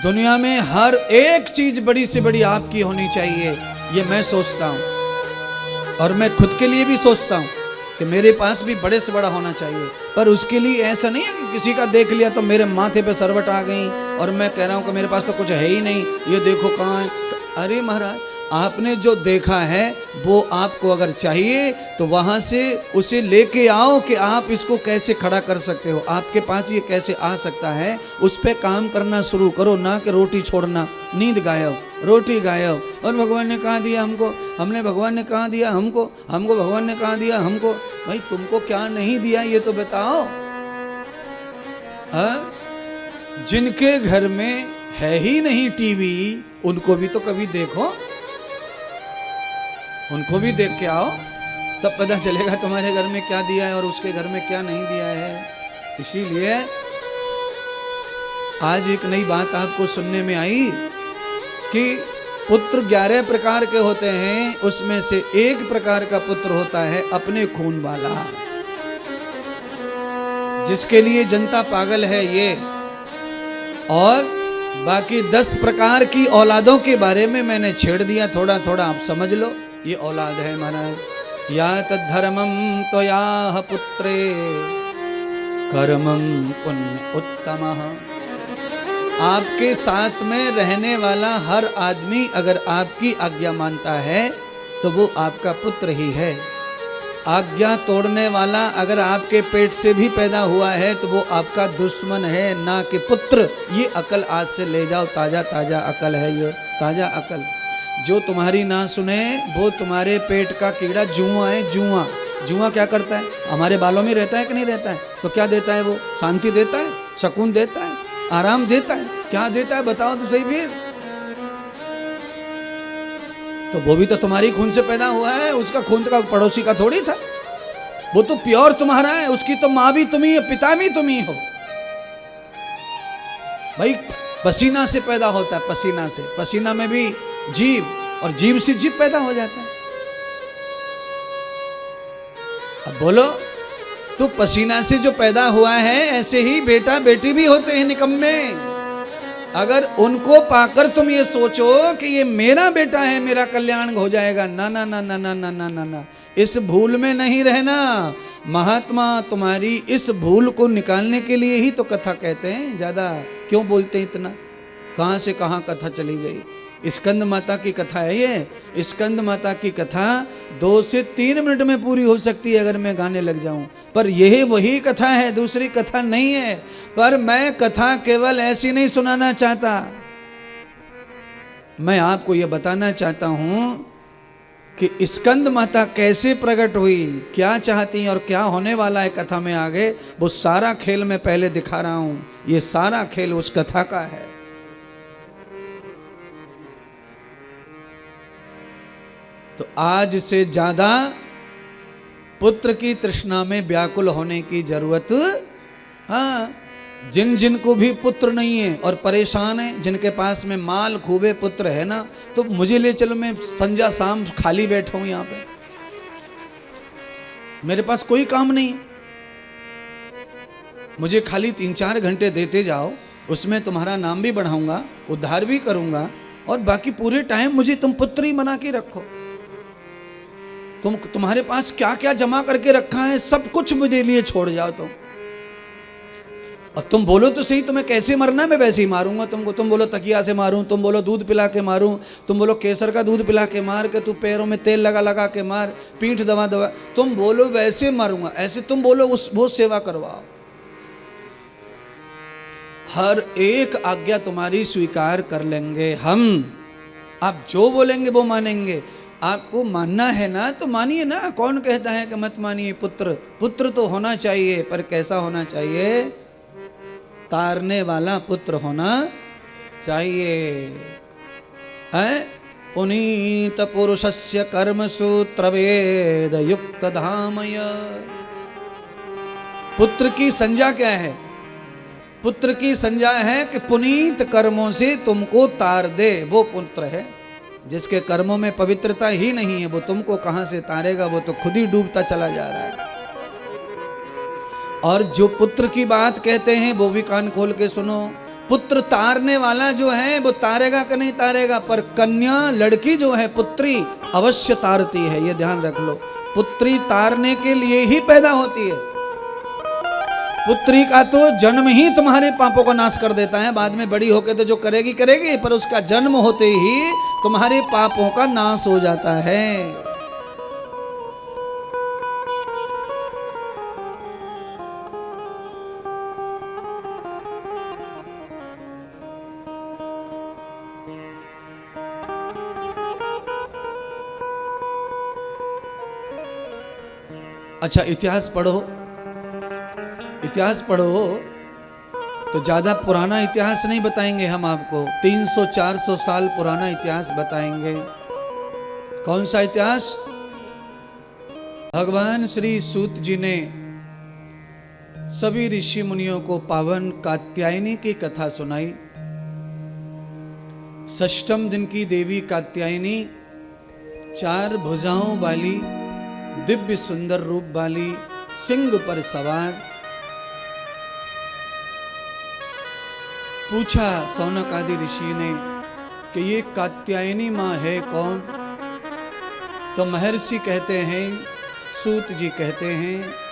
दुनिया में हर एक चीज बड़ी से बड़ी आपकी होनी चाहिए, ये मैं सोचता हूं। और मैं खुद के लिए भी सोचता हूं कि मेरे पास भी बड़े से बड़ा होना चाहिए। पर उसके लिए ऐसा नहीं है कि किसी का देख लिया तो मेरे माथे पे सरवट आ गई और मैं कह रहा हूं कि मेरे पास तो कुछ है ही नहीं, ये देखो कहाँ है। अरे महाराज, आपने जो देखा है वो आपको अगर चाहिए तो वहां से उसे लेके आओ कि आप इसको कैसे खड़ा कर सकते हो, आपके पास ये कैसे आ सकता है, उस पर काम करना शुरू करो। ना कि रोटी छोड़ना, नींद गायब, रोटी गायब, और भगवान ने कहाँ दिया हमको, हमने भगवान ने कहाँ दिया हमको, हमको भगवान ने कहाँ दिया हमको। भाई तुमको क्या नहीं दिया ये तो बताओ। जिनके घर में है ही नहीं टीवी, उनको भी तो कभी देखो, उनको भी देख के आओ, तब पता चलेगा तुम्हारे घर में क्या दिया है और उसके घर में क्या नहीं दिया है। इसीलिए आज एक नई बात आपको सुनने में आई कि पुत्र 11 प्रकार के होते हैं, उसमें से एक प्रकार का पुत्र होता है अपने खून वाला, जिसके लिए जनता पागल है ये। और बाकी 10 प्रकार की औलादों के बारे में मैंने छेड़ दिया, थोड़ा थोड़ा आप समझ लो। ये औलाद है महाराज, या तद्धर्मम त्वयाह पुत्रे कर्मं पुण्य उत्तमः। आपके साथ में रहने वाला हर आदमी अगर आपकी आज्ञा मानता है तो वो आपका पुत्र ही है। आज्ञा तोड़ने वाला अगर आपके पेट से भी पैदा हुआ है तो वो आपका दुश्मन है, ना कि पुत्र। ये अकल आज से ले जाओ, ताजा ताजा अकल है ये, ताजा अकल। जो तुम्हारी ना सुने वो तुम्हारे पेट का कीड़ा जुआ है। जुआ, जुआ क्या करता है? हमारे बालों में रहता है कि नहीं रहता है? तो क्या देता है वो? शांति देता है, सुकून देता है, आराम देता है, क्या देता है बताओ तो सही। फिर तो वो भी तो तुम्हारी खून से पैदा हुआ है, उसका खून का पड़ोसी का थोड़ी था, वो तो प्योर तुम्हारा है। उसकी तो माँ भी तुम ही, पिता भी तुम ही हो भाई। पसीना से पैदा होता है, पसीना से, पसीना में भी जीव, और जीव से जीव पैदा हो जाता है। अब बोलो, तो पसीना से जो पैदा हुआ है ऐसे ही बेटा बेटी भी होते हैं निकम्मे। अगर उनको पाकर तुम ये सोचो कि ये मेरा बेटा है, मेरा कल्याण हो जाएगा, ना ना ना ना ना ना ना ना ना, इस भूल में नहीं रहना। महात्मा तुम्हारी इस भूल को निकालने के लिए ही तो कथा कहते हैं। ज्यादा क्यों बोलते हैं इतना? कहां से कहां कथा चली गई। स्कंद माता की कथा है ये। स्कंद माता की कथा 2 से 3 मिनट में पूरी हो सकती है अगर मैं गाने लग जाऊं, पर यही वही कथा है, दूसरी कथा नहीं है। पर मैं कथा केवल ऐसी नहीं सुनाना चाहता, मैं आपको यह बताना चाहता हूं कि स्कंद माता कैसे प्रकट हुई, क्या चाहती और क्या होने वाला है कथा में आगे, वो सारा खेल मैं पहले दिखा रहा हूं। ये सारा खेल उस कथा का है। तो आज से ज्यादा पुत्र की तृष्णा में व्याकुल होने की जरूरत, हाँ, जिन जिन को भी पुत्र नहीं है और परेशान है, जिनके पास में माल खूबे पुत्र है ना, तो मुझे ले चलो, मैं संध्या शाम खाली बैठा हूं यहाँ पे, मेरे पास कोई काम नहीं, मुझे खाली 3-4 घंटे देते जाओ, उसमें तुम्हारा नाम भी बढ़ाऊंगा, उद्धार भी करूंगा, और बाकी पूरे टाइम मुझे तुम पुत्र ही बना के रखो। तुम्हारे पास क्या क्या जमा करके रखा है सब कुछ मुझे लिए छोड़ जाओ तुम। और तुम बोलो तो सही, तुम्हें कैसे मरना, मैं वैसे ही मारूंगा तुमको। तुम बोलो तकिया से मारूं, तुम बोलो दूध पिला के मारूं, तुम बोलो केसर का दूध पिला के मार के, तू पैरों में तेल लगा लगा के मार, पीठ दबा दबा, तुम बोलो वैसे मारूंगा, ऐसे तुम बोलो वो सेवा करवाओ। हर एक आज्ञा तुम्हारी स्वीकार कर लेंगे हम। आप जो बोलेंगे वो मानेंगे। आपको मानना है ना तो मानिए ना, कौन कहता है कि मत मानिए। पुत्र पुत्र तो होना चाहिए, पर कैसा होना चाहिए? तारने वाला पुत्र होना चाहिए। है पुनीत पुरुषस्य कर्म सूत्र वेद युक्त धामय। पुत्र की संज्ञा क्या है? पुत्र की संज्ञा है कि पुनीत कर्मों से तुमको तार दे, वो पुत्र है। जिसके कर्मों में पवित्रता ही नहीं है वो तुमको कहां से तारेगा, वो तो खुद ही डूबता चला जा रहा है। और जो पुत्र की बात कहते हैं वो भी कान खोल के सुनो, पुत्र तारने वाला जो है वो तारेगा कि नहीं तारेगा, पर कन्या लड़की जो है पुत्री अवश्य तारती है, ये ध्यान रख लो। पुत्री तारने के लिए ही पैदा होती है। पुत्री का तो जन्म ही तुम्हारे पापों का नाश कर देता है, बाद में बड़ी होकर तो जो करेगी करेगी, पर उसका जन्म होते ही तुम्हारे पापों का नाश हो जाता है। अच्छा, इतिहास पढ़ो, इतिहास पढ़ो तो ज्यादा पुराना इतिहास नहीं बताएंगे हम आपको, 300-400 साल पुराना इतिहास बताएंगे। कौन सा इतिहास? भगवान श्री सूत जी ने सभी ऋषि मुनियों को पावन कात्यायनी की कथा सुनाई। षष्ठम दिन की देवी कात्यायनी 4 भुजाओं वाली, दिव्य सुंदर रूप वाली, सिंह पर सवार। पूछा सौनक आदि ऋषि ने कि ये कात्यायनी माँ है कौन? तो महर्षि कहते हैं, सूत जी कहते हैं